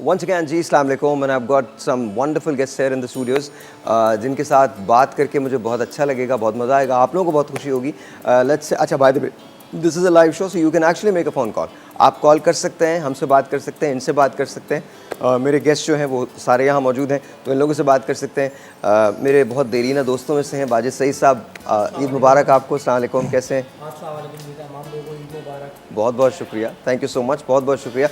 once again जी अस्सलाम वालेकुम and I've got some wonderful guests here in the studios जिनके साथ बात करके मुझे बहुत अच्छा लगेगा, बहुत मज़ा आएगा, आप लोगों को बहुत खुशी होगी. Let's अच्छा by the way this is a live show so you can actually make a phone call. आप कॉल कर सकते हैं, हमसे बात कर सकते हैं, इनसे बात कर सकते हैं. मेरे गेस्ट जो हैं वो सारे यहाँ मौजूद हैं तो इन लोगों से बात कर सकते हैं. मेरे बहुत देरीना दोस्तों में से हैं बाजिद सईद साहब. ईद मुबारक आपको. अस्सलाम वालेकुम, कैसे हैं? बहुत बहुत शुक्रिया, थैंक यू सो मच, बहुत बहुत शुक्रिया.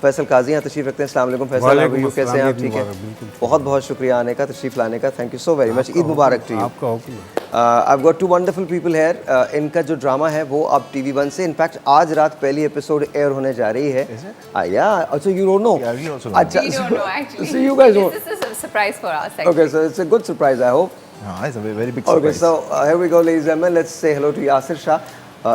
फैसल काजी यहाँ तशरीफ़ रखते हैं. अस्सलाम वालेकुम फैसल, आप कैसे हैं? आप ठीक हैं? बहुत बहुत शुक्रिया आने का, तशरीफ़ लाने का. Thank you so very much. Eid मुबारक to you. I've got two wonderful people here. इनका जो ड्रामा है वो अब TV1 से इनफैक्ट आज रात पहली एपिसोड एयर होने जा रही है. Yeah, also you don't know. Yeah, we also अच्छा, don't We don't know actually. So you guys don't. This is a surprise for us actually. Okay, so it's a good surprise, I hope. It's a very big Okay, surprise. so here we go, ladies and gentlemen. Let's say hello to Yasir Shah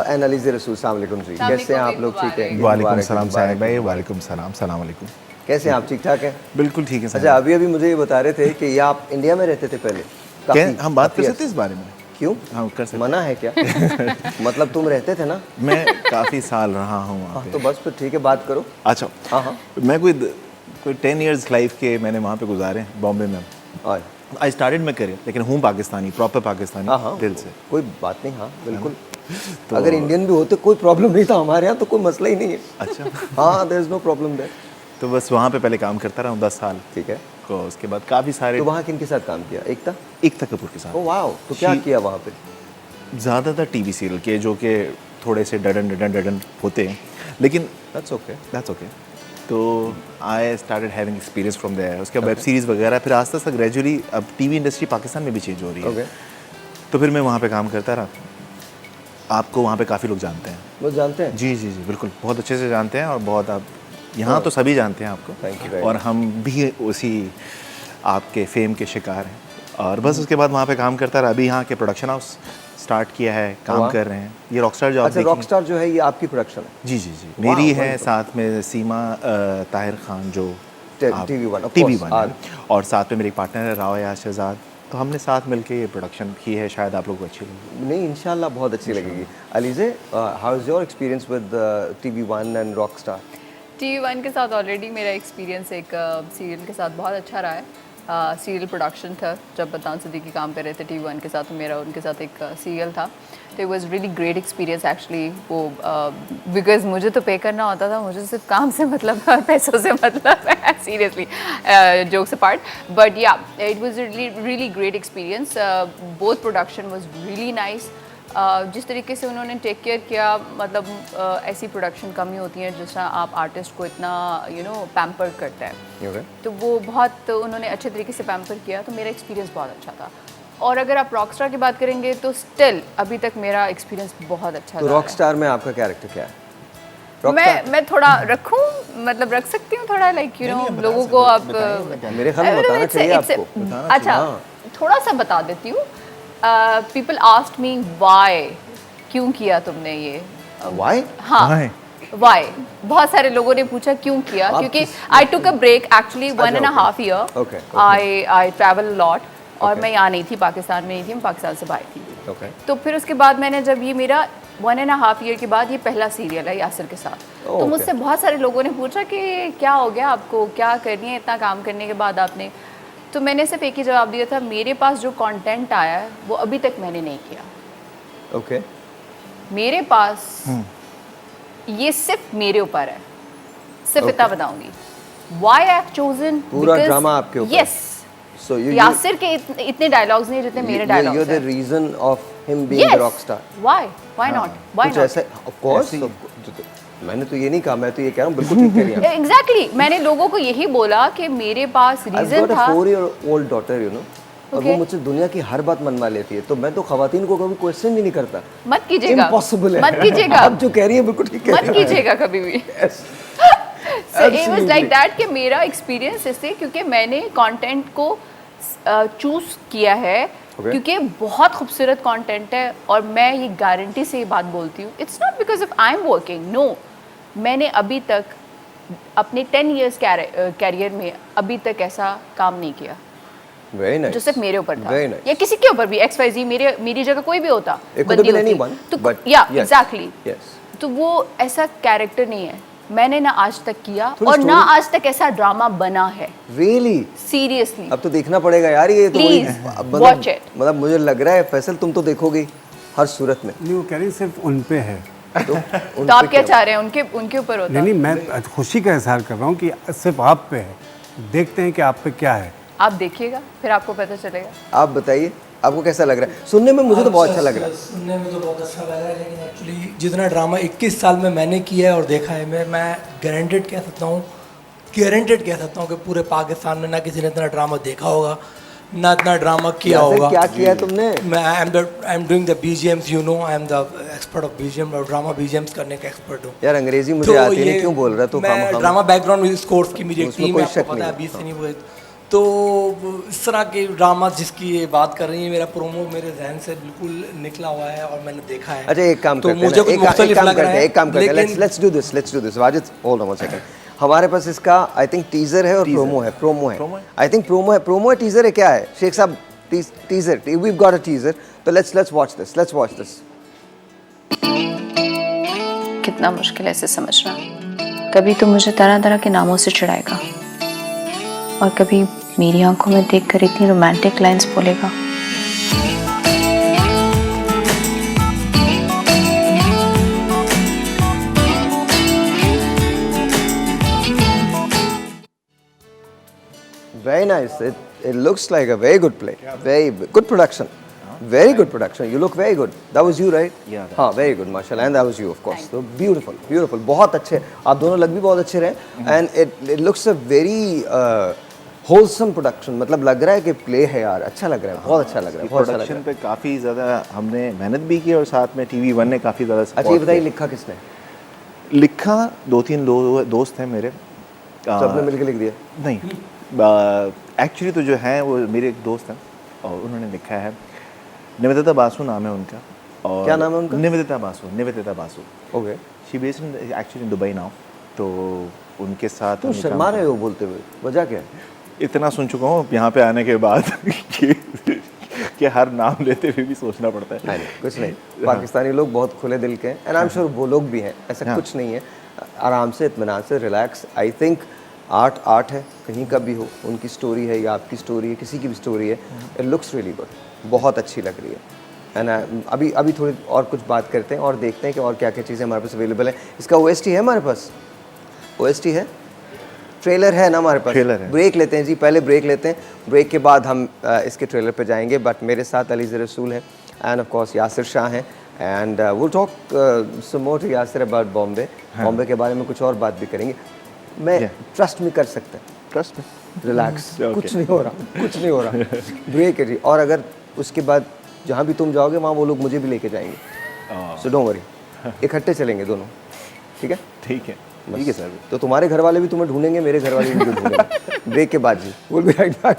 and Alize Rasool. अस्सलाम वालेकुम जी. कैसे हैं आप लोग? ठीक हैं? वालेकुम सलाम साहिब भाई. वालेकुम सलाम. सलाम वालेकुम. कैसे हैं आप? ठीक ठाक हैं? बिल्कुल ठीक है. अच्छा, अभी मुझे ये बता रहे थे कि ये आप इंडिया में रहते थे पहले. क्या हम बात कर सकते हैं इस बारे में? क्यों? हाँ कर सकते. मना है क्या? मतलब तुम रहते थे ना? मैं काफ़ी साल रहा हूँ वहाँ पे. तो बस फिर ठीक है, बात करो. अच्छा. हाँ. मैं कोई 10 years लाइफ के मैंने वहाँ पे गुजारे हैं बॉम्बे में. और आई स्टार्टेड मैं करियर, लेकिन हूँ पाकिस्तानी, प्रॉपर पाकिस्तानी दिल से. कोई बात नहीं. हाँ बिल्कुल. तो अगर इंडियन भी होते कोई प्रॉब्लम नहीं था हमारे यहाँ, तो कोई मसला ही नहीं है. अच्छा. हाँ, there is no problem there. तो बस वहाँ पे पहले काम करता रहा हूँ 10 साल. ठीक है. तो उसके बाद काफ़ी सारे. तो वहाँ किन के साथ काम किया? एकता कपूर के साथ. Oh wow. तो क्या किया वहाँ पे? ज़्यादातर टीवी सीरियल के जो कि थोड़े से डडन होते हैं, लेकिन दैट्स ओके. तो I started having experience from there. उसके बाद वेब सीरीज़ वगैरह, फिर आस्ते आस्ते ग्रेजुअली अब टीवी इंडस्ट्री पाकिस्तान में भी चेंज हो रही है. ओके. तो फिर मैं वहाँ पे काम करता रहा. आपको वहाँ पे काफ़ी लोग जानते हैं. वो जानते हैं? जी बिल्कुल, बहुत अच्छे से जानते हैं. और बहुत आप यहाँ तो सभी जानते हैं आपको. Thank you very और हम भी उसी आपके फेम के शिकार हैं. और बस उसके बाद वहाँ पे काम करता रहा. अभी यहाँ के प्रोडक्शन हाउस स्टार्ट किया है, काम कर रहे हैं. ये रॉकस्टार जो आप अच्छा, रॉकस्टार जो है ये आपकी प्रोडक्शन है? जी मेरी है. साथ में सीमा ताहिर खान जो TV1 और साथ में मेरे पार्टनर है राव यार शहजाद. तो हमने साथ मिलकर ये प्रोडक्शन की है. शायद आप लोगों को अच्छी लगेगी. नहीं, इंशाल्लाह बहुत अच्छी लगेगी. Alizeh, how is your experience with TV1 and Rockstar? TV1 के साथ ऑलरेडी मेरा एक्सपीरियंस एक सीरियल के साथ बहुत अच्छा रहा है. सीरियल प्रोडक्शन था जब बदनाम सिद्दीकी काम कर रहे थे TV1 के साथ, तो मेरा उनके साथ एक सीरियल था. तो it was really great experience actually. वो बिकॉज मुझे तो पे करना होता था, मुझे सिर्फ काम से मतलब और पैसों से मतलब है सीरियसली, जोक्स अपार्ट. बट या it was really great experience. Both production was really nice. जिस तरीके से उन्होंने टेक केयर किया, मतलब ऐसी प्रोडक्शन कम ही होती हैं जिस तरह आप आर्टिस्ट को इतना पैम्पर करता है. तो वो बहुत उन्होंने अच्छे तरीके से पैम्पर किया. तो मेरा एक्सपीरियंस बहुत अच्छा था. और अगर आप रॉकस्टार की बात करेंगे तो स्टिल अभी तक मेरा एक्सपीरियंस बहुत अच्छा तो रॉकस्टार में आपका कैरेक्टर क्या है? मैं थोड़ा रखूं, मतलब रख सकती हूँ थोड़ा, लाइक लोगों को आप मेरे ख्याल में बताना चाहिए आपको. अच्छा, थोड़ा सा बता देती हूँ. पीपल आस्क्ड मी व्हाई, क्यों किया तुमने ये? व्हाई? हाँ, व्हाई. बहुत सारे लोगों ने पूछा क्यों किया, क्योंकि I took a break actually 1.5 year. I travel lot. और मैं यहाँ नहीं थी, पाकिस्तान में नहीं थी, मैं पाकिस्तान से बाहर थी. तो फिर उसके बाद मैंने जब ये मेरा 1.5 year के बाद ये पहला सीरियल है यासिर के साथ. तो मुझसे बहुत सारे लोगों ने पूछा कि क्या हो गया आपको, क्या करनी है इतना काम करने के बाद आपने. तो मैंने सिर्फ एक ही जवाब दिया था, मेरे पास जो कंटेंट आया है वो अभी तक मैंने नहीं किया. ओके. मेरे पास ये सिर्फ मेरे ऊपर है, सिर्फ इतना बताऊंगी. Why I have chosen? पूरा ड्रामा आपके ऊपर. Yes. So यासिर के इतने डायलॉग्स नहीं जितने मेरे डायलॉग्स हैं. You're the reason of him being the rock star. Why? Why not? Why कुछ not? ऐसा, of course. मैंने तो ये नहीं कहा, मैं तो ये कह रहा हूँ बिल्कुल ठीक कह रही हैं. Exactly. मैंने लोगों को यही बोला कि मेरे पास रीजन था. 4-year-old daughter, you know. और वो मुझसे दुनिया की हर बात मनवा लेती है. तो मैं तो खवातीन को कभी क्वेश्चन भी नहीं करता. मत कीजिएगा. Impossible है. मत कीजिएगा. आप जो कह रही हैं बिल्कुल ठीक कह रही हैं. मत कीजिएगा कभी भी. So it was like that कि मेरा एक्सपीरियंस इससे, क्योंकि मैंने कंटेंट को चूज किया है क्योंकि बहुत खूबसूरत कंटेंट है. और मैं ये गारंटी से ये बात बोलती हूँ, it's not because of I am working. No, मैंने अभी तक अपने 10 years कैरियर में अभी तक ऐसा काम नहीं किया. Very nice. जो सिर्फ मेरे ऊपर था. Very nice. या किसी के ऊपर भी, XYZ, मेरी जगह कोई भी होता, It could have been anyone, तो but या yes. एग्जैक्टली. Yes. तो वो ऐसा कैरेक्टर नहीं है मैंने ना आज तक किया थोड़ी और ना story- आज तक ऐसा ड्रामा बना है, रियली सीरियसली। अब तो देखना पड़ेगा यार ये तो Please, मतलब- watch it. मतलब मुझे लग रहा है फैसल तुम तो देखोगे ही, हर सूरत में। नहीं, वो कह रही सिर्फ उन पे है। तो तो आप क्या चाह रहे हैं, उनके ऊपर होता? नहीं, मैं खुशी का इजहार कर रहा हूँ कि सिर्फ आप पे है। देखते हैं कि आप पे क्या है। आप देखिएगा फिर आपको पता चलेगा। आप बताइए आपको कैसा लग रहा है? सुनने में मुझे तो बहुत अच्छा लग रहा है। सुनने में तो बहुत अच्छा लग रहा है, लेकिन एक्चुअली जितना ड्रामा 21 साल में मैंने किया है और देखा है, मैं गारंटेड कह सकता हूँ कि पूरे पाकिस्तान में ना किसी ने इतना ड्रामा देखा होगा, ना इतना ड्रामा किया यासिर, होगा। क्या किया है तुमने? मैं I am doing the BGMs, you know, I am the expert of BGM और ड्रामा BGMs करने का एक्सपर्ट हूँ। यार अंग्रेजी मुझे आती नहीं, क्यों बोल रहा तू? मैं ड्रामा बैकग्राउंड स्कोर्स की मेरी एक उसमें टीम कोई है, शक आपको पता नहीं है, है। 20 से नहीं हुए। तो इस तरह के ड्रामा जिसकी ये बात कर रही है, मेरा प्रोमो मेरे जहन से बिल्कुल निकला हुआ है और मैंने देखा है। अच्छा एक काम तो करते हैं मुझे ना, कुछ एक मुख्तलिफ काम लग रहा करते हैं, है, एक काम करते हैं, लेकिन- let's do this Wajid, hold on one second. हमारे पास इसका आई थिंक टीजर है और प्रोमो है। Promo है। आई थिंक प्रोमो है, टीजर है, क्या है शेख साहब? Teaser, we have got a teaser, तो लेट्स वॉच दिस। कितना मुश्किल है इसे समझना। कभी तो मुझे तरह तरह के नामों से चिढ़ाएगा और कभी मेरी आंखों में देखकर इतनी रोमांटिक लाइंस बोलेगा। Very nice. It looks like a very good play. Very good production. Very good production. You look very good. That was you, right? Yeah, that हाँ, very good, माशाल्लाह. And that was you, of course. So beautiful. बहुत अच्छे. आप दोनों लग भी बहुत अच्छे रहे. And it looks a very wholesome production. मतलब लग रहा है कि play है यार. अच्छा लग रहा है. बहुत अच्छा लग रहा है. बहुत अच्छा लग रहा प्रोडक्शन है. पे काफ़ी ज़्यादा हमने मेहनत भी की और साथ में TV1 ने काफ़ी ज़्यादा अच्छा ये support बताइए किया। लिखा किसने? लिखा 2-3 दोस्त हैं मेरे। सबने मिलके लिख दिया. नहीं, एक्चुअली तो जो है वो मेरे एक दोस्त हैं और उन्होंने लिखा है। निवेदिता बासु नाम है उनका। और क्या नाम है उनका? Nivedita Basu. Okay. She based in actually Dubai now. तो उनके साथ तुम हमने शर्मा काम रहे हो बोलते हुए. वजह क्या है? इतना सुन चुका हूँ यहाँ पे आने के बाद कि हर नाम लेते हुए भी सोचना पड़ता है। नहीं, कुछ नहीं. पाकिस्तानी लोग बहुत खुले दिल के हैं एंड आई एम श्योर वो लोग भी हैं. ऐसा कुछ नहीं है. आराम से, इत्मीनान से, रिलैक्स. आई थिंक आर्ट है, कहीं का भी हो. उनकी स्टोरी है या आपकी स्टोरी है, किसी की भी स्टोरी है. It looks really good. बहुत अच्छी लग रही है. एंड अभी थोड़ी और कुछ बात करते हैं और देखते हैं कि और क्या क्या चीज़ें हमारे पास अवेलेबल है. इसका OST है हमारे पास? OST है, ट्रेलर है ना हमारे पास? ट्रेलर है. ब्रेक लेते हैं जी, पहले ब्रेक लेते हैं. ब्रेक के बाद हम इसके ट्रेलर पे जाएंगे. बट मेरे साथ अली रसूल है and of course Yasir Shah हैं. And will talk some more to Yasir about Bombay. Bombay के बारे में कुछ और बात भी करेंगे. मैं ट्रस्ट में कर सकता है. ट्रस्ट में रिलैक्स. Okay. कुछ नहीं हो रहा. ब्रेक है जी. और अगर उसके बाद जहाँ भी तुम जाओगे वहाँ वो लोग मुझे भी लेके जाएंगे. So don't worry. इकट्ठे चलेंगे दोनों. ठीक है? ठीक है सर। तो तुम्हारे घर वाले भी तुम्हें ढूंढेंगे, मेरे घर वाले भी ढूंढेंगे. ब्रेक के बाद जी. Will be right back.